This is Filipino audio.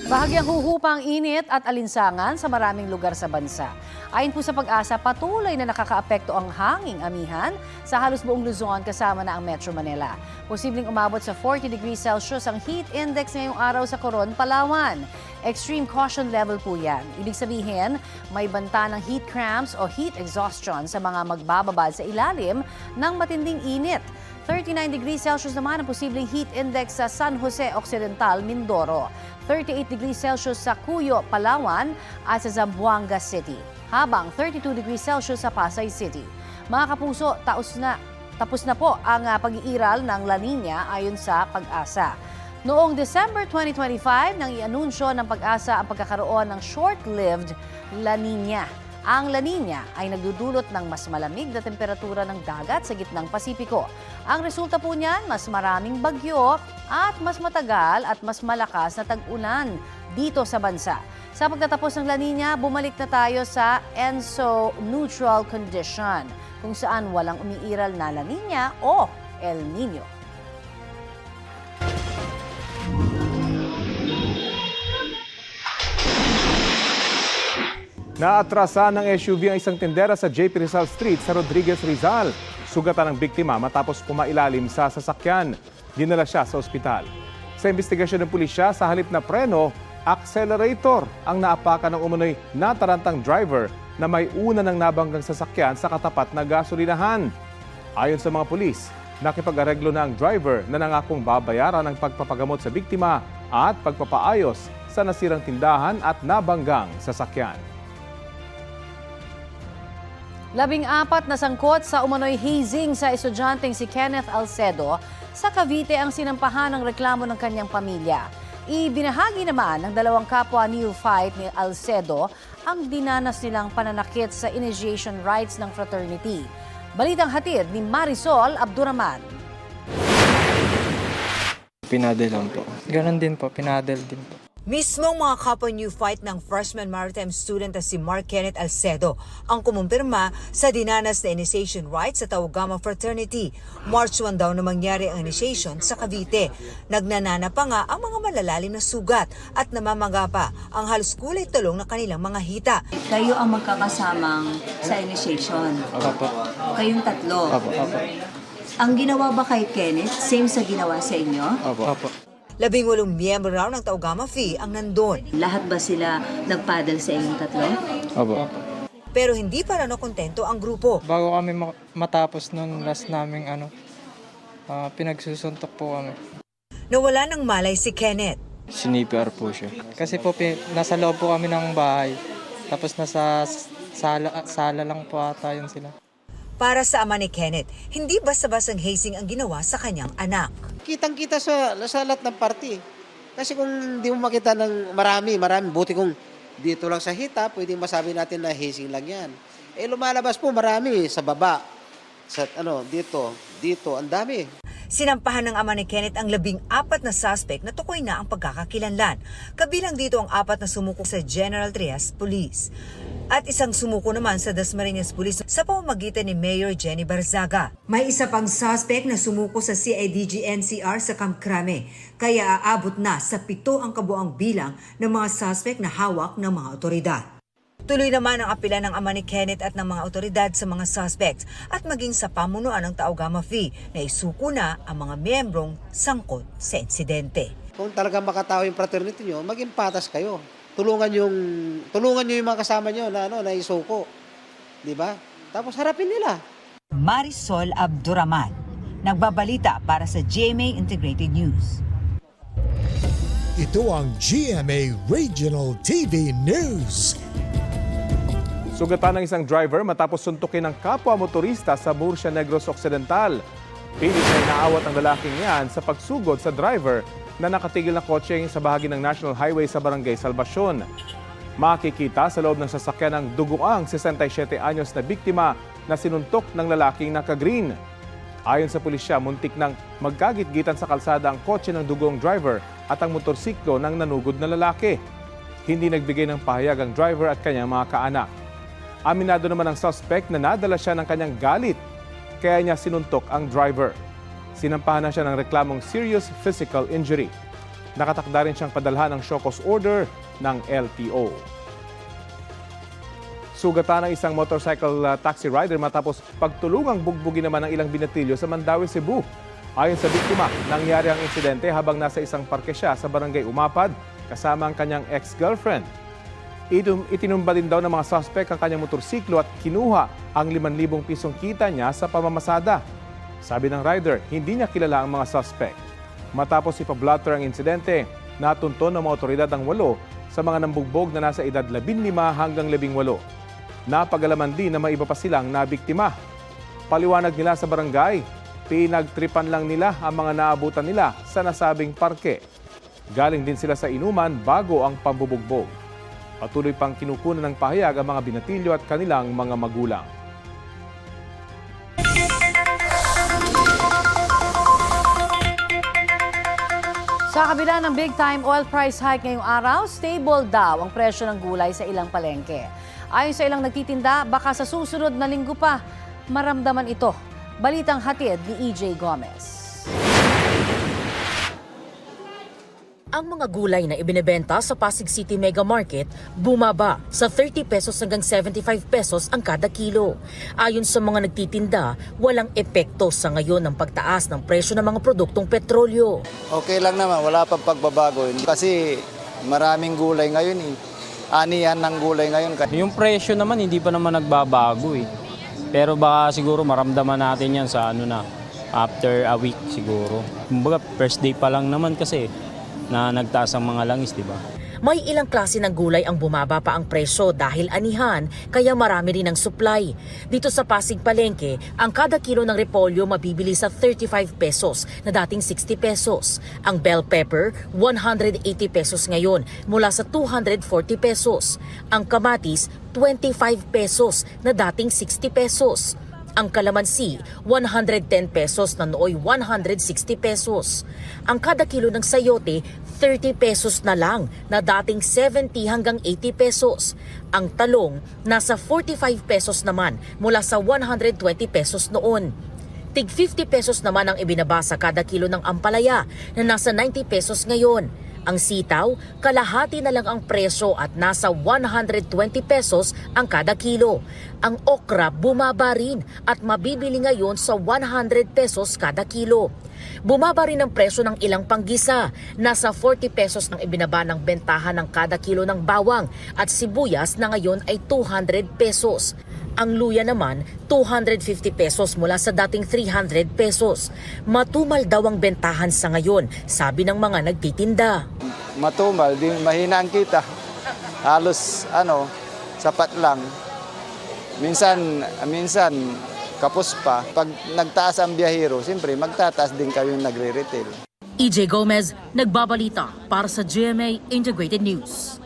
Bahagyang huhupa ang init at alinsangan sa maraming lugar sa bansa. Ayon po sa Pag-asa, patuloy na nakakaapekto ang hanging amihan sa halos buong Luzon kasama na ang Metro Manila. Posibleng umabot sa 40 degrees Celsius ang heat index ngayong araw sa Coron, Palawan. Extreme caution level po yan. Ibig sabihin, may banta ng heat cramps o heat exhaustion sa mga magbababad sa ilalim ng matinding init. 39 degrees Celsius naman ang posibleng heat index sa San Jose Occidental, Mindoro. 38 degrees Celsius sa Cuyo, Palawan at sa Zamboanga City. Habang 32 degrees Celsius sa Pasay City. Mga kapuso, tapos na po ang pag-iiral ng La Nina ayon sa Pag-asa. Noong December 2025, nang i-anunsyo ng Pag-asa ang pagkakaroon ng short-lived La Nina. Ang La Nina ay nagdudulot ng mas malamig na temperatura ng dagat sa gitnang Pasipiko. Ang resulta po niyan, mas maraming bagyo at mas matagal at mas malakas na tag-ulan dito sa bansa. Sa pagtatapos ng La Nina, bumalik na tayo sa ENSO neutral condition, kung saan walang umiiral na La Nina o El Nino. Naatrasan ng SUV ang isang tendera sa JP Rizal Street sa Rodriguez Rizal. Sugatan ng biktima matapos pumailalim sa sasakyan. Dinala siya sa ospital. Sa investigasyon ng pulisya, sa halip na preno, accelerator ang naapakan ng umunoy natarantang driver na may una ng nabanggang sasakyan sa katapat na gasolinahan. Ayon sa mga pulis, nakipag-areglo na ang driver na nangakong babayaran ng pagpapagamot sa biktima at pagpapaayos sa nasirang tindahan at nabanggang sasakyan. 14 na sangkot sa umano'y hazing sa estudyanteng si Kenneth Alcedo sa Cavite ang sinampahan ng reklamo ng kanyang pamilya. Ibinahagi naman ng dalawang kapwa neophyte ni Alcedo ang dinanas nilang pananakit sa initiation rites ng fraternity. Balitang hatid ni Marisol Abduraman. Pinadel lang po. Ganon din po, pinadel din po. Mismong mga kapwa neophyte ng freshman maritime student na si Mark Kenneth Alcedo ang kumumpirma sa dinanas na initiation rites sa Tau Gamma Fraternity. March 1 daw na mangyari ang initiation sa Cavite. Nagnanana pa nga ang mga malalalim na sugat at namamaga pa ang halos kulay tulong na kanilang mga hita. Kayo ang magkakasamang sa initiation. Opo. Kayong tatlo. Opo. Ang ginawa ba kay Kenneth, same sa ginawa sa inyo? Opo. 18 miyembro raw ng Tau Gamma Phi ang nandun. Lahat ba sila nagpaddle sa inyong tatlo? Opo. Pero hindi pa raw nakontento ang grupo. Bago kami matapos nung last naming pinagsusuntok po kami. Nawala ng malay si Kenneth. Sinipr po siya. Kasi po nasa loob po kami ng bahay. Tapos nasa sala lang po ata yun sila. Para sa ama ni Kenneth, hindi basta-bastang hazing ang ginawa sa kanyang anak. Kitang-kita sa lahat ng party. Kasi kung hindi mo makita ng marami, buti kung dito lang sa hita, pwedeng masabi natin na hazing lang yan. Lumalabas po marami sa baba, sa dito, ang dami. Sinampahan ng ama ni Kenneth ang 14 na suspect na tukoy na ang pagkakakilanlan. Kabilang dito ang 4 na sumuko sa General Trias Police. At isang sumuko naman sa Dasmariñas Police sa pamamagitan ni Mayor Jenny Barzaga. May isa pang suspect na sumuko sa CIDG NCR sa Camp Crame. Kaya aabot na sa 7 ang kabuang bilang ng mga suspect na hawak ng mga otoridad. Tuloy naman ang apela ng ama ni Kenneth at ng mga otoridad sa mga suspects at maging sa pamunuan ng Tau Gamma Phi na isuko na ang mga miyembrong sangkot sa insidente. Kung talagang makatao yung fraternity nyo, maging patas kayo. Tulungan nyo yung mga kasama nyo na isuko. Di ba? Tapos harapin nila. Marisol Abduraman, nagbabalita para sa GMA Integrated News. Ito ang GMA Regional TV News. Sugatan ng isang driver matapos suntukin ng kapwa motorista sa Murcia Negros Occidental. Pilit na inaawat ang lalaking yan sa pagsugod sa driver na nakatigil na kotse sa bahagi ng National Highway sa Barangay Salvacion. Makikita sa loob ng sasakyan ng duguang 67 anyos na biktima na sinuntok ng lalaking naka-green. Ayon sa pulisya, muntik nang magkagit-gitan sa kalsada ang kotse ng dugong driver at ang motorsiklo ng nanugod na lalaki. Hindi nagbigay ng pahayag ang driver at kanyang mga kaanak. Aminado naman ang suspect na nadala siya ng kanyang galit, kaya niya sinuntok ang driver. Sinampahan na siya ng reklamong serious physical injury. Nakatakda rin siyang padalhan ng show cause order ng LTO. Sugatan ng isang motorcycle taxi rider matapos pagtulungang bugbugin naman ng ilang binatilyo sa Mandaue, Cebu. Ayon sa biktima, nangyari ang insidente habang nasa isang parke siya sa barangay Umapad kasama ang kanyang ex-girlfriend. Itinumba din daw ng mga suspect ang kanyang motorsiklo at kinuha ang 5,000 pisong kita niya sa pamamasada. Sabi ng rider, hindi niya kilala ang mga suspect. Matapos ipablotter ang insidente, natunton ng mga otoridad ang 8 sa mga nambugbog na nasa edad 15 hanggang 18. Napagalaman din na may iba pa silang nabiktima. Paliwanag nila sa barangay, pinagtripan lang nila ang mga naabutan nila sa nasabing parke. Galing din sila sa inuman bago ang pambubugbog. Patuloy pang kinukunan ng pahayag ang mga binatilyo at kanilang mga magulang. Sa kabila ng big-time oil price hike ngayong araw, stable daw ang presyo ng gulay sa ilang palengke. Ayon sa ilang nagtitinda, baka sa susunod na linggo pa maramdaman ito. Balitang hatid ni EJ Gomez. Ang mga gulay na ibinebenta sa Pasig City Mega Market bumaba sa 30 pesos hanggang 75 pesos ang kada kilo. Ayon sa mga nagtitinda, walang epekto sa ngayon ng pagtaas ng presyo ng mga produktong petrolyo. Okay lang naman, wala pang pagbabago. Kasi maraming gulay ngayon eh. Anihan ng gulay ngayon. Yung presyo naman hindi pa naman nagbabago eh. Pero baka siguro maramdaman natin yan sa after a week siguro. Kumbaga first day pa lang naman kasi na nagtaas ang mga langis, di ba? May ilang klase ng gulay ang bumaba pa ang presyo dahil anihan, kaya marami rin ang supply. Dito sa Pasig Palengke, ang kada kilo ng repolyo mabibili sa 35 pesos na dating 60 pesos. Ang bell pepper, 180 pesos ngayon mula sa 240 pesos. Ang kamatis, 25 pesos na dating 60 pesos. Ang kalamansi, 110 pesos na nooy 160 pesos. Ang kada kilo ng sayote, 30 pesos na lang na dating 70 hanggang 80 pesos. Ang talong, nasa 45 pesos naman mula sa 120 pesos noon. Tig 50 pesos naman ang ibinaba sa kada kilo ng ampalaya na nasa 90 pesos ngayon. Ang sitaw, kalahati na lang ang presyo at nasa 120 pesos ang kada kilo. Ang okra bumaba rin at mabibili ngayon sa 100 pesos kada kilo. Bumaba rin ang presyo ng ilang panggisa. Nasa 40 pesos nang ibinaba ng bentahan ng kada kilo ng bawang at sibuyas na ngayon ay 200 pesos. Ang luya naman, 250 pesos mula sa dating 300 pesos. Matumal daw ang bentahan sa ngayon, sabi ng mga nagtitinda. Matumal, di mahina ang kita. Halos sapat lang. Minsan kapos pa. Pag nagtaas ang biyahero, siyempre magtataas din kayo yung nagre-retail. EJ Gomez, nagbabalita para sa GMA Integrated News.